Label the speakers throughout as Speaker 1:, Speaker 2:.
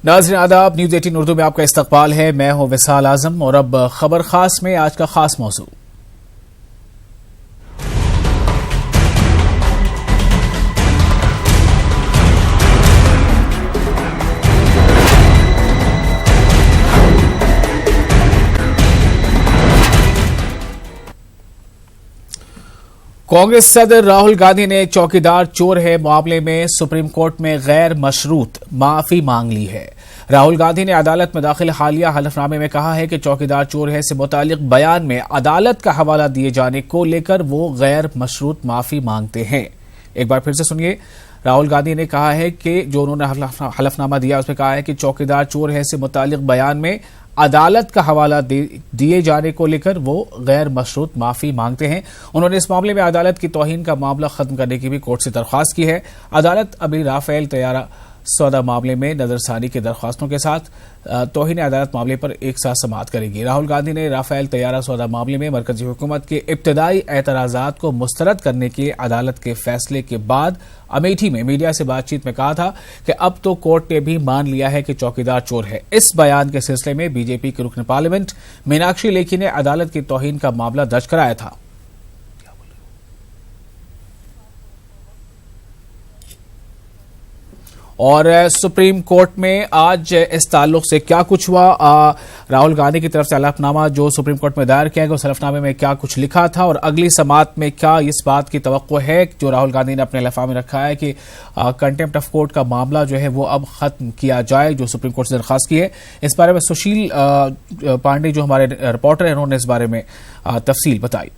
Speaker 1: नाज़रीन आदाब, न्यूज़ 18 उर्दू में आपका इस्तकबाल है। मैं हूं विसाल आजम और अब खबर खास में आज का खास मौजू। कांग्रेस सदर राहुल गांधी ने चौकीदार चोर है मामले में सुप्रीम कोर्ट में गैर मशरूत माफी मांग ली है। राहुल गांधी ने अदालत में दाखिल हालिया हलफनामे में कहा है कि चौकीदार चोर है से मुतालिक बयान में अदालत का हवाला दिए जाने को लेकर वो गैर मशरूत माफी मांगते हैं। एक बार फिर से सुनिए, राहुल गांधी ने कहा है कि जो उन्होंने हलफनामा दिया उसमें कहा है कि चौकीदार चोर है से मुतालिक बयान में अदालत का हवाला दिए जाने को लेकर वो गैर मशरूत माफी मांगते हैं। उन्होंने इस मामले में अदालत की तौहीन का मामला खत्म करने की भी कोर्ट से दरख्वास्त की है। अदालत अभी राफेल तैयारा सौदा मामले में नजरसानी की दरख्वास्तों के साथ तौहीन अदालत मामले पर एक साथ समाअत करेगी। राहुल गांधी ने राफेल तैयारा सौदा मामले में मरकजी हुकूमत के इब्तदाई एतराजात को मुस्तरद करने के अदालत के फैसले के बाद अमेठी में मीडिया से बातचीत में कहा था कि अब तो कोर्ट ने भी मान लिया है कि चौकीदार चोर है। इस बयान के सिलसिले में बीजेपी के रुकन पार्लियामेंट मीनाक्षी लेखी ने अदालत की तौहीन का मामला दर्ज कराया था। और सुप्रीम कोर्ट में आज इस ताल्लुक से क्या कुछ हुआ, राहुल गांधी की तरफ से हलफनामा जो सुप्रीम कोर्ट में दायर किया गया उस हलफनामे में क्या कुछ लिखा था और अगली समाअत में क्या इस बात की तवक्को है जो राहुल गांधी ने अपने हलफनामे में रखा है कि कंटेम्प्ट ऑफ कोर्ट का मामला जो है वो अब खत्म किया जाए जो सुप्रीम कोर्ट से दरख्वास्त की है। इस बारे में सुशील पांडे जो हमारे रिपोर्टर हैं उन्होंने इस बारे में तफसील बताई।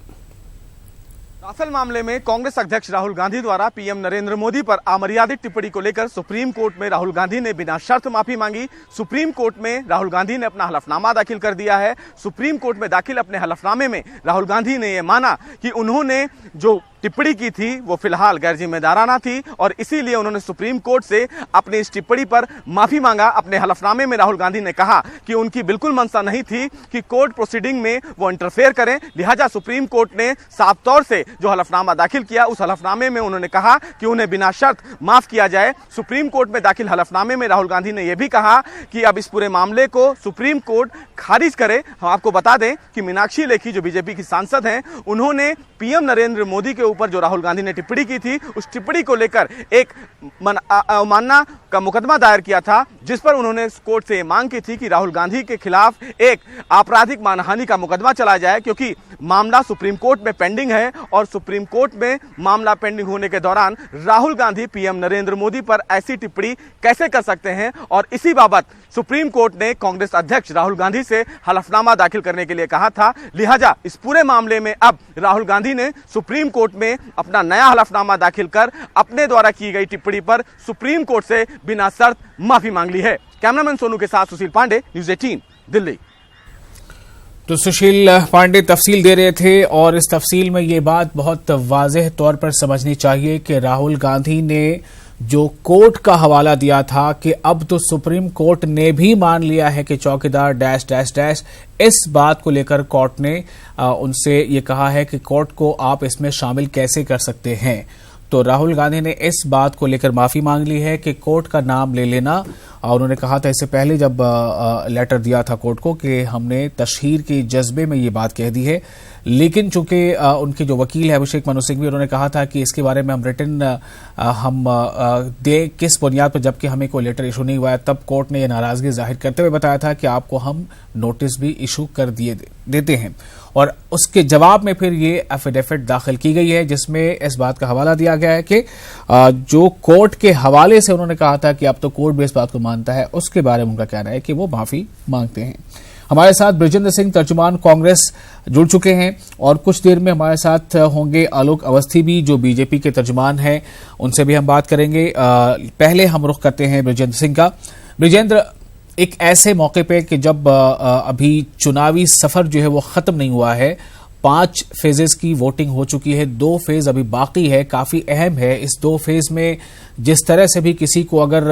Speaker 2: राफेल मामले में कांग्रेस अध्यक्ष राहुल गांधी द्वारा पीएम नरेंद्र मोदी पर अमर्यादित टिप्पणी को लेकर सुप्रीम कोर्ट में राहुल गांधी ने बिना शर्त माफी मांगी। सुप्रीम कोर्ट में राहुल गांधी ने अपना हलफनामा दाखिल कर दिया है। सुप्रीम कोर्ट में दाखिल अपने हलफनामे में राहुल गांधी ने यह माना कि उन्होंने जो टिप्पणी की थी वो फिलहाल गैर जिम्मेदाराना थी और इसीलिए उन्होंने सुप्रीम कोर्ट से अपनी इस टिप्पणी पर माफी मांगा। अपने हलफनामे में राहुल गांधी ने कहा कि उनकी बिल्कुल मंशा नहीं थी कि कोर्ट प्रोसीडिंग में वो इंटरफेयर करें, लिहाजा सुप्रीम कोर्ट ने साफ तौर से जो हलफनामा दाखिल किया उस हलफनामे में उन्होंने कहा कि उन्हें बिना शर्त माफ किया जाए। सुप्रीम कोर्ट में दाखिल हलफनामे में राहुल गांधी ने यह भी कहा कि अब इस पूरे मामले को सुप्रीम कोर्ट खारिज करे। हम आपको बता दें कि मीनाक्षी लेखी जो बीजेपी की सांसद हैं उन्होंने पीएम नरेंद्र मोदी के ऊपर जो राहुल गांधी ने टिप्पणी की थी उस टिप्पणी को लेकर एक अवमानना का मुकदमा दायर किया था जिस पर उन्होंने कोर्ट से मांग की थी कि राहुल गांधी के खिलाफ एक आपराधिक मानहानि का मुकदमा चलाया जाए क्योंकि मामला सुप्रीम कोर्ट में पेंडिंग है और सुप्रीम कोर्ट में मामला पेंडिंग होने के दौरान राहुल गांधी पीएम नरेंद्र मोदी पर ऐसी टिप्पणी कैसे कर सकते हैं। और इसी बाबत सुप्रीम कोर्ट ने कांग्रेस अध्यक्ष राहुल गांधी से हलफनामा दाखिल करने के लिए कहा था। लिहाजा इस पूरे मामले में अब राहुल गांधी ने सुप्रीम कोर्ट में अपना नया हलफनामा दाखिल कर अपने द्वारा की गई टिप्पणी पर सुप्रीम कोर्ट से बिना शर्त माफी मांग ली है। कैमरामैन सोनू के साथ सुशील पांडे, न्यूज़ 18 दिल्ली।
Speaker 1: तो सुशील पांडे तफसील दे रहे थे और इस तफसील में ये बात बहुत वाज़ेह तौर पर समझनी चाहिए कि राहुल गांधी ने जो कोर्ट का हवाला दिया था कि अब तो सुप्रीम कोर्ट ने भी मान लिया है कि चौकीदार डैश डैश डैश, इस बात को लेकर कोर्ट ने उनसे ये कहा है कि कोर्ट को आप इसमें शामिल कैसे कर सकते हैं। तो राहुल गांधी ने इस बात को लेकर माफी मांग ली है कि कोर्ट का नाम ले लेना। उन्होंने कहा था इससे पहले जब लेटर दिया था कोर्ट को कि हमने तशहीर के जज्बे में ये बात कह दी है, लेकिन चूंकि उनके जो वकील है अभिषेक मनु सिंघवी उन्होंने कहा था कि इसके बारे में हम रिटन हम दे किस बुनियाद पर, जबकि हमें कोई लेटर इशू नहीं हुआ है। तब कोर्ट ने यह नाराजगी जाहिर करते हुए बताया था कि आपको हम नोटिस भी इशू कर देते हैं और उसके जवाब में फिर ये एफिडेविट दाखिल की गई है जिसमें इस बात का हवाला दिया गया है कि जो कोर्ट के हवाले से उन्होंने कहा था कि अब तो कोर्ट भी इस बात को मानता है, उसके बारे में उनका कहना है कि वो माफी मांगते हैं। हमारे साथ बृजेंद्र सिंह तर्जुमान कांग्रेस जुड़ चुके हैं और कुछ देर में हमारे साथ होंगे आलोक अवस्थी भी जो बीजेपी के तर्जुमान हैं, उनसे भी हम बात करेंगे। पहले हम रुख करते हैं बृजेंद्र सिंह का। बृजेंद्र, एक ऐसे मौके पे कि जब अभी चुनावी सफर जो है वो खत्म नहीं हुआ है, 5 फेजेस की वोटिंग हो चुकी है, 2 फेज अभी बाकी है, काफी अहम है। इस 2 फेज में जिस तरह से भी किसी को अगर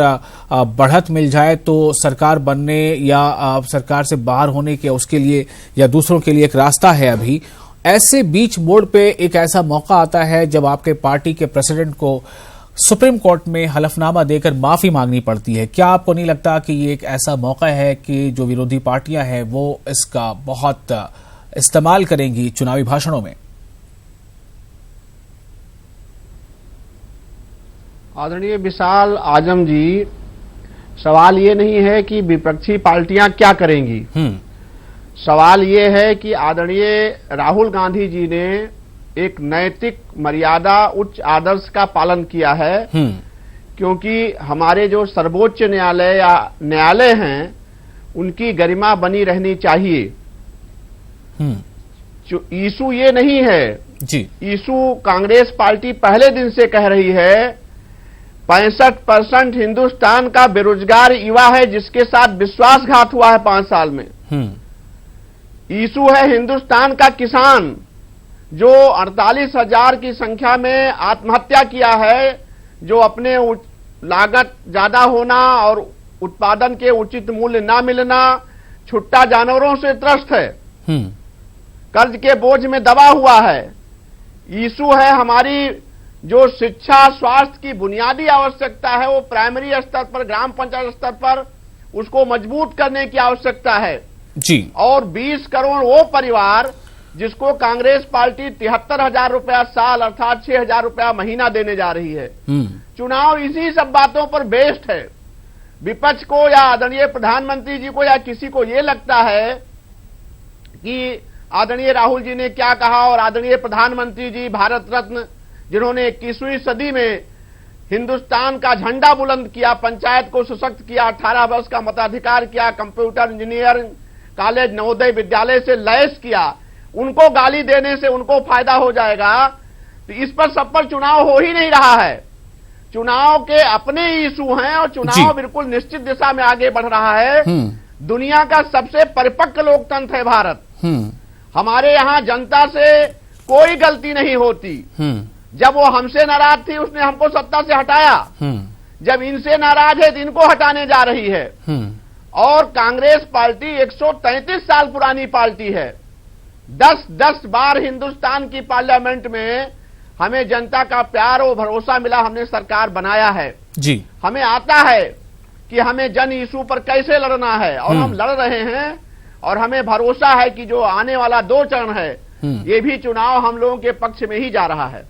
Speaker 1: बढ़त मिल जाए तो सरकार बनने या सरकार से बाहर होने के उसके लिए या दूसरों के लिए एक रास्ता है। अभी ऐसे बीच मोड़ पे एक ऐसा मौका आता है जब आपके पार्टी के प्रेसिडेंट को सुप्रीम कोर्ट में हलफनामा देकर माफी मांगनी पड़ती है। क्या आपको नहीं लगता कि ये एक ऐसा मौका है कि जो विरोधी पार्टियां हैं वो इसका बहुत इस्तेमाल करेंगी चुनावी भाषणों में?
Speaker 3: आदरणीय विशाल आजम जी, सवाल ये नहीं है कि विपक्षी पार्टियां क्या करेंगी। सवाल ये है कि आदरणीय राहुल गांधी जी ने एक नैतिक मर्यादा, उच्च आदर्श का पालन किया है, क्योंकि हमारे जो सर्वोच्च न्यायालय या न्यायालय हैं उनकी गरिमा बनी रहनी चाहिए। जो इशू ये नहीं है
Speaker 1: जी,
Speaker 3: इशू कांग्रेस पार्टी पहले दिन से कह रही है 65% हिंदुस्तान का बेरोजगार युवा है जिसके साथ विश्वासघात हुआ है 5 साल में। इशू है हिंदुस्तान का किसान जो 48,000 की संख्या में आत्महत्या किया है, जो अपने लागत ज्यादा होना और उत्पादन के उचित मूल्य न मिलना, छुट्टा जानवरों से त्रस्त है, कर्ज के बोझ में दबा हुआ है। इशू है हमारी जो शिक्षा स्वास्थ्य की बुनियादी आवश्यकता है वो प्राइमरी स्तर पर, ग्राम पंचायत स्तर पर उसको मजबूत करने की आवश्यकता है
Speaker 1: जी। और
Speaker 3: 20 करोड़ वो परिवार जिसको कांग्रेस पार्टी 73,000 रुपया साल अर्थात 6,000 रुपया महीना देने जा रही है। चुनाव इसी सब बातों पर बेस्ड है। विपक्ष को या आदरणीय प्रधानमंत्री जी को या किसी को ये लगता है कि आदरणीय राहुल जी ने क्या कहा और आदरणीय प्रधानमंत्री जी भारत रत्न जिन्होंने 21वीं सदी में हिंदुस्तान का झंडा बुलंद किया, पंचायत को सशक्त किया, 18 वर्ष का मताधिकार किया, computer engineering college Navodaya Vidyalaya से लैस किया, उनको गाली देने से उनको फायदा हो जाएगा। तो इस पर सब पर चुनाव हो ही नहीं रहा है। चुनाव के अपने इशू हैं और चुनाव बिल्कुल निश्चित दिशा में आगे बढ़ रहा है। दुनिया का सबसे परिपक्व लोकतंत्र है भारत। हमारे यहाँ जनता से कोई गलती नहीं होती। जब वो हमसे नाराज थी उसने हमको सत्ता से हटाया, जब इनसे नाराज है तो इनको हटाने जा रही है। और कांग्रेस पार्टी 133 साल पुरानी पार्टी है। 10 बार हिंदुस्तान की पार्लियामेंट में हमें जनता का प्यार और भरोसा मिला, हमने सरकार बनाया है
Speaker 1: जी।
Speaker 3: हमें आता है कि हमें जन इशू पर कैसे लड़ना है और हम लड़ रहे हैं और हमें भरोसा है कि जो आने वाला 2 चरण है ये भी चुनाव हम लोगों के पक्ष में ही जा रहा है।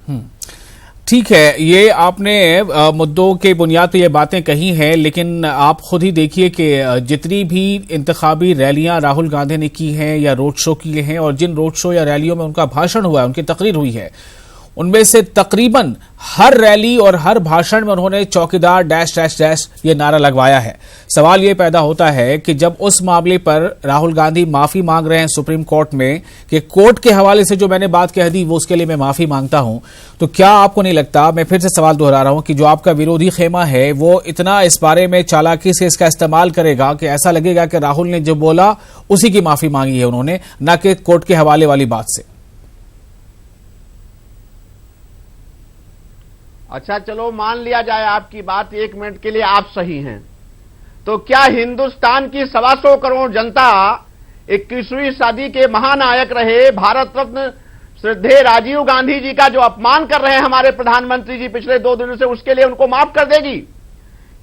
Speaker 1: ठीक है, ये आपने मुद्दों के बुनियाद पर ये बातें कही हैं, लेकिन आप खुद ही देखिए कि जितनी भी इंतखाबी रैलियां राहुल गांधी ने की हैं या रोड शो किए हैं और जिन रोड शो या रैलियों में उनका भाषण हुआ है, उनकी तकरीर हुई है, उनमें से तकरीबन हर रैली और हर भाषण में उन्होंने चौकीदार डैश डैश डैश ये नारा लगवाया है। सवाल ये पैदा होता है कि जब उस मामले पर राहुल गांधी माफी मांग रहे हैं सुप्रीम कोर्ट में कि कोर्ट के हवाले से जो मैंने बात कह दी वो उसके लिए मैं माफी मांगता हूं, तो क्या आपको नहीं लगता, मैं फिर से सवाल दोहरा रहा हूं, कि जो आपका विरोधी खेमा है वो इतना इस बारे में चालाकी से इसका इस्तेमाल करेगा कि ऐसा लगेगा कि राहुल ने जो बोला उसी की माफी मांगी है उन्होंने, न कि कोर्ट के हवाले वाली बात से?
Speaker 3: अच्छा चलो मान लिया जाए आपकी बात, 1 मिनट के लिए आप सही हैं, तो क्या हिंदुस्तान की 125 करोड़ जनता 21वीं सदी के महानायक रहे भारत रत्न श्रद्धेय राजीव गांधी जी का जो अपमान कर रहे हैं हमारे प्रधानमंत्री जी पिछले 2 दिनों से, उसके लिए उनको माफ कर देगी?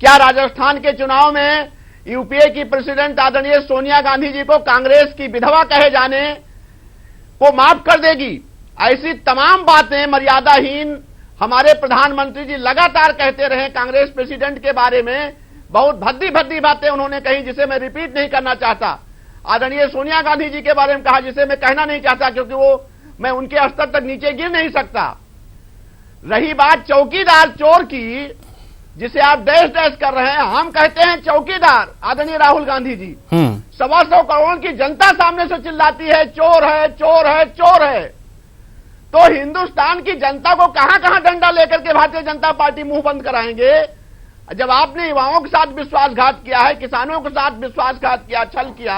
Speaker 3: क्या राजस्थान के चुनाव में यूपीए की प्रेसिडेंट आदरणीय सोनिया गांधी जी को कांग्रेस की विधवा कहे जाने को माफ कर देगी? ऐसी तमाम बातें मर्यादाहीन हमारे प्रधानमंत्री जी लगातार कहते रहे। कांग्रेस प्रेसिडेंट के बारे में बहुत भद्दी भद्दी बातें उन्होंने कही जिसे मैं रिपीट नहीं करना चाहता। आदरणीय सोनिया गांधी जी के बारे में कहा जिसे मैं कहना नहीं चाहता, क्योंकि वो मैं उनके स्तर तक नीचे गिर नहीं सकता। रही बात चौकीदार चोर की, जिसे आप डैश डैश कर रहे हैं, हम कहते हैं चौकीदार आदरणीय राहुल गांधी जी। 125 करोड़ की जनता सामने से चिल्लाती है चोर है, चोर है, चोर है। तो हिंदुस्तान की जनता को कहां कहां डंडा लेकर के भारतीय जनता पार्टी मुंह बंद कराएंगे? जब आपने युवाओं के साथ विश्वासघात किया है, किसानों के साथ विश्वासघात किया, छल किया,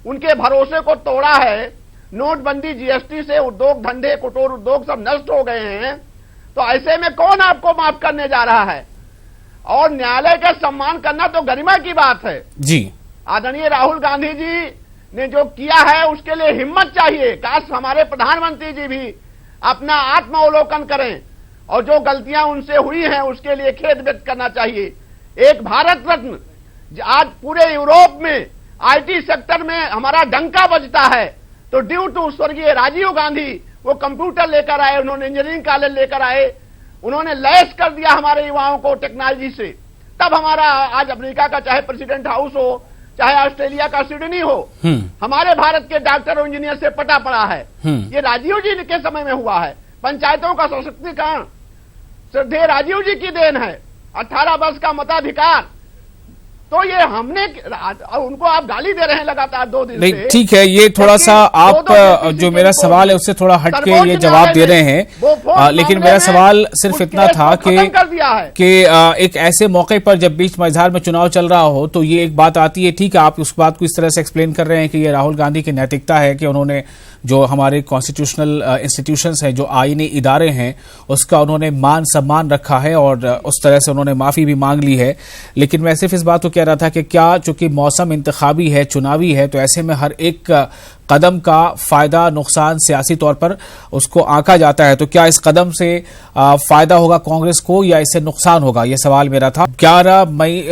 Speaker 3: उनके भरोसे को तोड़ा है, नोटबंदी जीएसटी से उद्योग धंधे कुटीर उद्योग सब नष्ट हो गए हैं, तो ऐसे में कौन आपको माफ करने जा रहा है? और न्यायालय का सम्मान करना तो गरिमा की बात है
Speaker 1: जी।
Speaker 3: आदरणीय राहुल गांधी जी ने जो किया है उसके लिए हिम्मत चाहिए। काश हमारे प्रधानमंत्री जी भी अपना आत्मावलोकन करें और जो गलतियां उनसे हुई हैं उसके लिए खेद व्यक्त करना चाहिए। एक भारत रत्न, आज पूरे यूरोप में आईटी सेक्टर में हमारा डंका बजता है, तो ड्यू टू स्वर्गीय राजीव गांधी, वो कंप्यूटर लेकर आए, उन्होंने इंजीनियरिंग कॉलेज लेकर आए, उन्होंने लैस कर दिया हमारे युवाओं को टेक्नोलॉजी से। तब हमारा आज अमेरिका का चाहे प्रेसिडेंट हाउस हो, चाहे ऑस्ट्रेलिया का सिडनी हो, हमारे भारत के डॉक्टर और इंजीनियर से पटा पड़ा है। ये राजीव जी के समय में हुआ है। पंचायतों का सशक्तिकरण श्रद्धेय राजीव जी की देन है। 18 वर्ष का मताधिकार, तो ये हमने, उनको आप गाली दे रहे हैं लगातार 2 दिन
Speaker 1: नहीं,
Speaker 3: से।
Speaker 1: ठीक है, ये थोड़ा सा आप जो मेरा सवाल है उससे थोड़ा हटके ये जवाब दे रहे हैं, लेकिन मेरा सवाल सिर्फ इतना था कि एक ऐसे मौके पर जब बीच मझधार में चुनाव चल रहा हो तो ये एक बात आती है, ठीक है, आप उस बात को इस तरह से एक्सप्लेन कर रहे हैं कि ये राहुल गांधी की नैतिकता है कि उन्होंने जो हमारे कॉन्स्टिट्यूशनल इंस्टीट्यूशंस हैं, जो आईनी इदारे हैं, उसका उन्होंने मान सम्मान रखा है और उस तरह से उन्होंने माफी भी मांग ली है। लेकिन मैं सिर्फ इस बात को कह रहा था कि क्या चूंकि मौसम इंतखाबी है, चुनावी है, तो ऐसे में हर एक कदम का फायदा नुकसान सियासी तौर पर उसको आंका जाता है, तो क्या इस कदम से फायदा होगा कांग्रेस को या इससे नुकसान होगा, ये सवाल मेरा था। 11 मई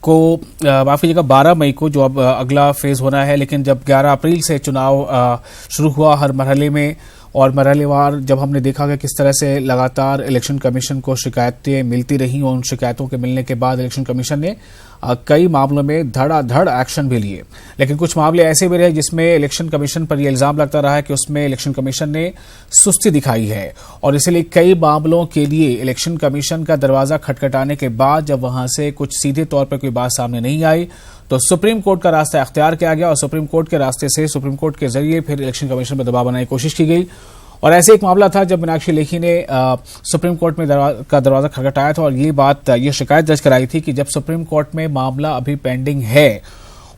Speaker 1: को, माफी कीजिएगा, 12 मई को जो अब अगला फेज होना है, लेकिन जब 11 अप्रैल से चुनाव शुरू हुआ हर मरहले में, और मरहलेवार जब हमने देखा कि किस तरह से लगातार इलेक्शन कमीशन को शिकायतें मिलती रहीं और उन शिकायतों के मिलने के बाद इलेक्शन कमीशन ने कई मामलों में धड़ाधड़ एक्शन भी लिए। लेकिन कुछ मामले ऐसे भी रहे जिसमें इलेक्शन कमीशन पर यह इल्जाम लगता रहा है कि उसमें इलेक्शन कमीशन ने सुस्ती दिखाई है, और इसलिए कई मामलों के लिए इलेक्शन कमीशन का दरवाजा खटखटाने के बाद जब वहां से कुछ सीधे तौर पर कोई बात सामने नहीं आई तो सुप्रीम कोर्ट का रास्ता अख्तियार किया गया, और सुप्रीम कोर्ट के रास्ते से, सुप्रीम कोर्ट के जरिए फिर इलेक्शन कमीशन पर दबाव बनाने की कोशिश की गई। और ऐसे एक मामला था जब मीनाक्षी लेखी ने सुप्रीम कोर्ट में दरवाजा खटखटाया था और ये शिकायत दर्ज कराई थी कि जब सुप्रीम कोर्ट में मामला अभी पेंडिंग है,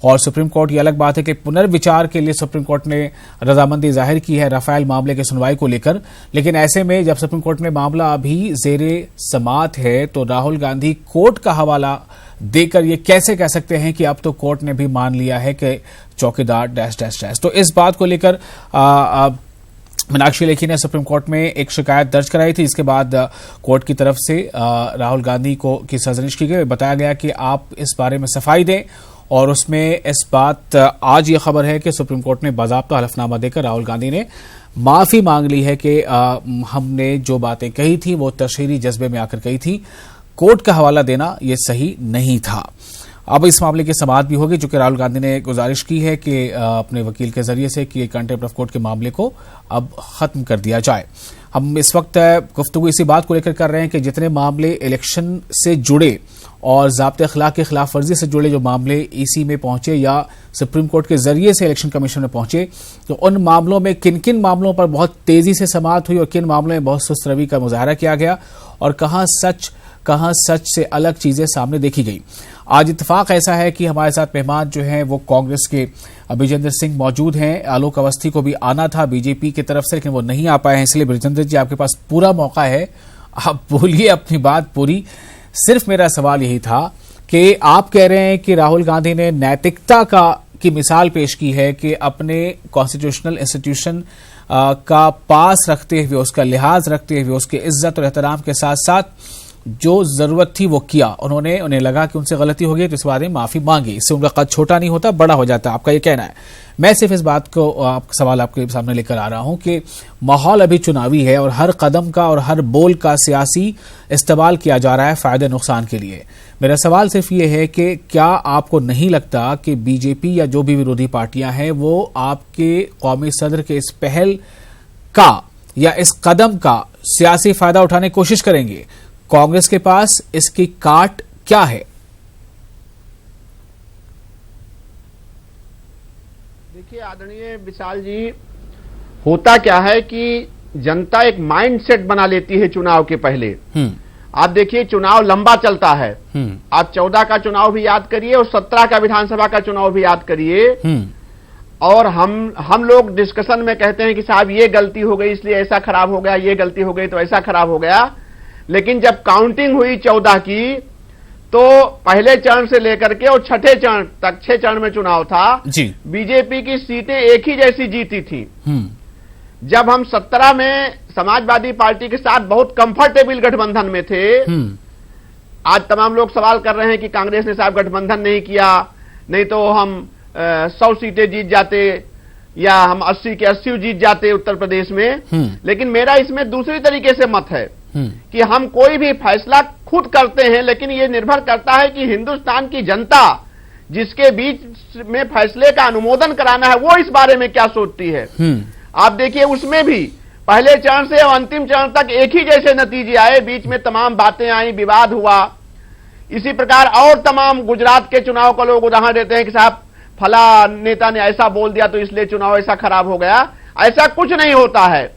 Speaker 1: और सुप्रीम कोर्ट, ये अलग बात है कि पुनर्विचार के लिए सुप्रीम कोर्ट ने रजामंदी जाहिर की है राफेल मामले की सुनवाई को लेकर, लेकिन ऐसे में जब सुप्रीम कोर्ट में मामला अभी जेरे समात है तो राहुल गांधी कोर्ट का हवाला देकर ये कैसे कह सकते हैं कि अब तो कोर्ट ने भी मान लिया है कि चौकीदार डैश डैश डैश। तो इस बात को लेकर मीनाक्षी लेखी ने सुप्रीम कोर्ट में एक शिकायत दर्ज कराई थी, जिसके बाद कोर्ट की तरफ से राहुल गांधी को की सरजनिश की गई। बताया गया कि आप इस बारे में सफाई दें, और उसमें इस बात आज ये खबर है कि सुप्रीम कोर्ट ने बाज़ाब्ता हलफनामा देकर राहुल गांधी ने माफी मांग ली है कि हमने जो बातें कही थी वो तशहीरी जज्बे में आकर कही थी, कोर्ट का हवाला देना ये सही नहीं था। अब इस मामले की समाअत भी होगी, चूंकि राहुल गांधी ने गुजारिश की है कि अपने वकील के जरिए से कि कंटेम्प्ट ऑफ कोर्ट के मामले को अब खत्म कर दिया जाए। हम इस वक्त गुफ्तगू इसी बात को लेकर कर रहे हैं कि जितने मामले इलेक्शन से जुड़े और ज़ाब्ते अखलाक की खिलाफ वर्जी से जुड़े जो मामले ईसी में पहुंचे या सुप्रीम कोर्ट के जरिए से इलेक्शन कमीशन में पहुंचे, तो उन मामलों में किन किन मामलों पर बहुत तेजी से समाअत हुई और किन मामलों में बहुत सुस्त रवि का मुजाहरा किया गया, और कहां सच से अलग चीजें सामने देखी गई। आज इत्तेफाक ऐसा है कि हमारे साथ मेहमान जो हैं वो कांग्रेस के ब्रिजेंद्र सिंह मौजूद हैं। आलोक अवस्थी को भी आना था बीजेपी की तरफ से, लेकिन वो नहीं आ पाए हैं, इसलिए ब्रिजेंद्र जी आपके पास पूरा मौका है, आप बोलिए अपनी बात पूरी। सिर्फ मेरा सवाल यही था कि आप कह रहे हैं कि राहुल गांधी ने नैतिकता की मिसाल पेश की है कि अपने कॉन्स्टिट्यूशनल इंस्टीट्यूशन का पास रखते हुए, उसका लिहाज रखते हुए, उसके इज्जत और एहतराम के साथ साथ जो जरूरत थी वो किया उन्होंने। उन्हें लगा कि उनसे गलती हो गई तो इस बारे में माफी मांगी, इससे उनका कद छोटा नहीं होता, बड़ा हो जाता, आपका ये कहना है। मैं सिर्फ इस बात को सवाल आपके सामने लेकर आ रहा हूं कि माहौल अभी चुनावी है और हर कदम का और हर बोल का सियासी इस्तेमाल किया जा रहा है फायदे नुकसान के लिए। मेरा सवाल सिर्फ ये है कि क्या आपको नहीं लगता कि बीजेपी या जो भी विरोधी पार्टियां हैं वो आपके कौमी सदर के इस पहल का या इस कदम का सियासी फायदा उठाने की कोशिश करेंगे? कांग्रेस के पास इसकी काट क्या है?
Speaker 3: देखिए आदरणीय विशाल जी, होता क्या है कि जनता एक माइंडसेट बना लेती है चुनाव के पहले। आप देखिए चुनाव लंबा चलता है, आप 14 का चुनाव भी याद करिए और 17 का विधानसभा का चुनाव भी याद करिए, और हम लोग डिस्कशन में कहते हैं कि साहब ये गलती हो गई इसलिए ऐसा खराब हो गया, ये गलती हो गई तो ऐसा खराब हो गया। लेकिन जब काउंटिंग हुई 14 की तो पहले चरण से लेकर के और छठे चरण तक, 6 चरण में चुनाव था जी, बीजेपी की सीटें एक ही जैसी जीती थी। जब हम 17 में समाजवादी पार्टी के साथ बहुत कंफर्टेबल गठबंधन में थे। आज तमाम लोग सवाल कर रहे हैं कि कांग्रेस ने साहब गठबंधन नहीं किया, नहीं तो हम 100 सीटें जीत जाते या हम 80 के 80 जीत जाते उत्तर प्रदेश में। लेकिन मेरा इसमें दूसरी तरीके से मत है कि हम कोई भी फैसला खुद करते हैं, लेकिन ये निर्भर करता है कि हिंदुस्तान की जनता जिसके बीच में फैसले का अनुमोदन कराना है वो इस बारे में क्या सोचती है। आप देखिए उसमें भी पहले चरण से और अंतिम चरण तक एक ही जैसे नतीजे आए, बीच में तमाम बातें आई, विवाद हुआ। इसी प्रकार और तमाम गुजरात के चुनाव का लोग उदाहरण देते हैं कि साहब फला नेता ने ऐसा बोल दिया तो इसलिए चुनाव ऐसा खराब हो गया। ऐसा कुछ नहीं होता है।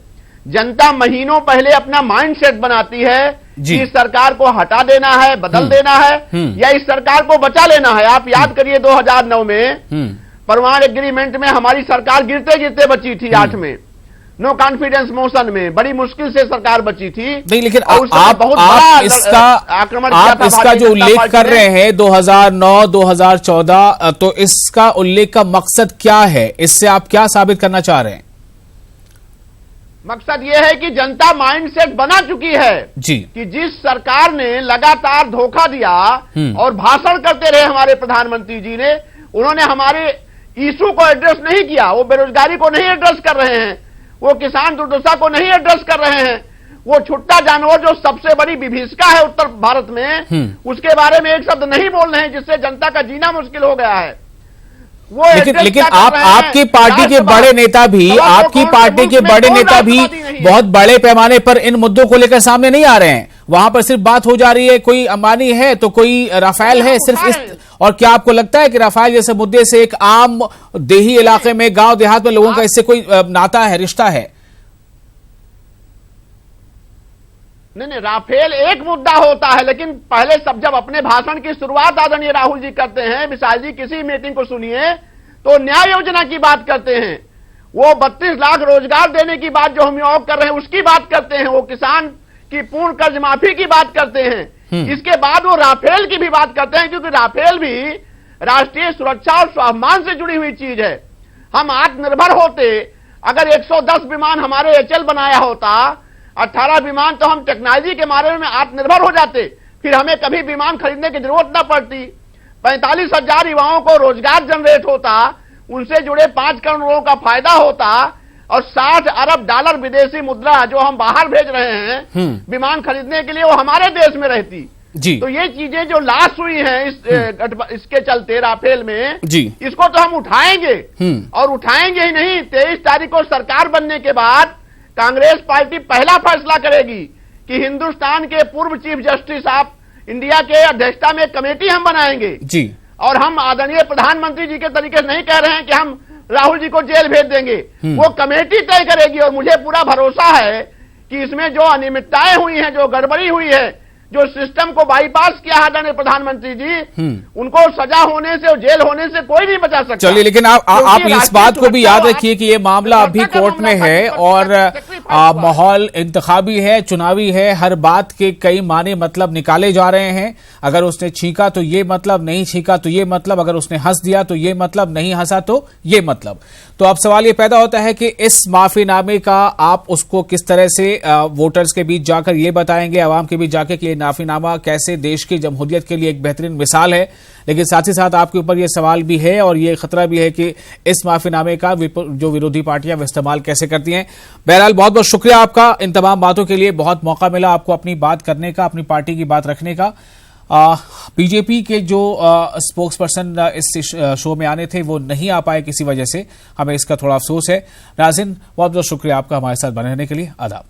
Speaker 3: जनता महीनों पहले अपना माइंड सेट बनाती है कि इस सरकार को हटा देना है, बदल देना है या इस सरकार को बचा लेना है। आप याद करिए 2009 में परमाणु एग्रीमेंट में हमारी सरकार गिरते गिरते बची थी 8 में, नो कॉन्फिडेंस मोशन में बड़ी मुश्किल से सरकार बची थी।
Speaker 1: नहीं, लेकिन आप इसका जो उल्लेख कर रहे हैं 2009 2014, तो इसका उल्लेख का मकसद क्या है? इससे आप क्या साबित करना चाह रहे हैं?
Speaker 3: मकसद यह है कि जनता माइंडसेट बना चुकी है
Speaker 1: जी
Speaker 3: कि जिस सरकार ने लगातार धोखा दिया और भाषण करते रहे हमारे प्रधानमंत्री जी ने, उन्होंने हमारे इशू को एड्रेस नहीं किया। वो बेरोजगारी को नहीं एड्रेस कर रहे हैं, वो किसान दुर्दशा को नहीं एड्रेस कर रहे हैं, वो छुट्टा जानवर जो सबसे बड़ी विभीषिका है उत्तर भारत में उसके बारे में एक शब्द नहीं बोल रहे हैं, जिससे जनता का जीना मुश्किल हो गया है।
Speaker 1: लेकिन आपकी पार्टी के बड़े नेता भी बहुत बड़े पैमाने पर इन मुद्दों को लेकर सामने नहीं आ रहे हैं। वहां पर सिर्फ बात हो जा रही है, कोई अंबानी है तो कोई राफेल है, सिर्फ इस। और क्या आपको लगता है कि राफेल जैसे मुद्दे से एक आम देही इलाके में, गांव देहात में लोगों का इससे कोई नाता है, रिश्ता है?
Speaker 3: नहीं, राफेल एक मुद्दा होता है, लेकिन पहले सब जब अपने भाषण की शुरुआत आदरणीय राहुल जी करते हैं, विशाल जी किसी मीटिंग को सुनिए तो न्याय योजना की बात करते हैं, वो 32 लाख रोजगार देने की बात जो हम योग कर रहे हैं उसकी बात करते हैं, वो किसान की पूर्ण कर्ज माफी की बात करते हैं। इसके बाद वो राफेल की भी बात करते हैं, क्योंकि राफेल भी राष्ट्रीय सुरक्षा और स्वाभिमान से जुड़ी हुई चीज है। हम आत्मनिर्भर होते, अगर 110 विमान हमारे एचएल बनाया होता, 18 विमान तो हम टेक्नोलॉजी के मामले में आत्मनिर्भर हो जाते, फिर हमें कभी विमान खरीदने की जरूरत न पड़ती। 45,000 युवाओं को रोजगार जनरेट होता, उनसे जुड़े 5 करोड़ लोगों का फायदा होता और 60 अरब डॉलर विदेशी मुद्रा जो हम बाहर भेज रहे हैं विमान खरीदने के लिए, वो हमारे देश में रहती
Speaker 1: जी।
Speaker 3: तो ये चीजें जो लाश हुई हैं इसके चलते राफेल में
Speaker 1: जी,
Speaker 3: इसको तो हम उठाएंगे और उठाएंगे ही नहीं। 23 तारीख को सरकार बनने के बाद कांग्रेस पार्टी पहला फैसला करेगी कि हिंदुस्तान के पूर्व चीफ जस्टिस ऑफ इंडिया के अध्यक्षता में कमेटी हम बनाएंगे
Speaker 1: जी। और
Speaker 3: हम आदरणीय प्रधानमंत्री जी के तरीके से नहीं कह रहे हैं कि हम राहुल जी को जेल भेज देंगे, वो कमेटी तय करेगी। और मुझे पूरा भरोसा है कि इसमें जो अनियमितताएं हुई हैं, जो गड़बड़ी हुई है, जो सिस्टम को बाईपास किया आदरणीय प्रधानमंत्री जी, उनको सजा होने से और जेल होने से कोई नहीं बचा सकता।
Speaker 1: चलिए, लेकिन आप इस बात को भी याद रखिए कि ये मामला अभी कोर्ट में है और माहौल इंतखाबी है, चुनावी है। हर बात के कई माने मतलब निकाले जा रहे हैं। अगर उसने छींका तो ये मतलब, नहीं छींका तो ये मतलब, अगर उसने हंस दिया तो ये मतलब, नहीं हंसा तो ये मतलब। तो अब सवाल ये पैदा होता है कि इस माफीनामे का आप उसको किस तरह से वोटर्स के बीच जाकर ये बताएंगे, आवाम के बीच जाके कि माफीनामा कैसे देश की जमहूरियत के लिए एक बेहतरीन मिसाल है। लेकिन साथ ही साथ आपके ऊपर यह सवाल भी है और ये खतरा भी है कि इस माफीनामे का जो विरोधी पार्टियां इस्तेमाल कैसे करती हैं। बहरहाल बहुत बहुत शुक्रिया आपका इन तमाम बातों के लिए। बहुत मौका मिला आपको अपनी बात करने का, अपनी पार्टी की बात रखने का। बीजेपी के जो स्पोक्स पर्सन इस शो में आने थे वो नहीं आ पाए किसी वजह से, हमें इसका थोड़ा अफसोस है। नाज़रीन बहुत बहुत शुक्रिया आपका हमारे साथ बने रहने के लिए। आदाब।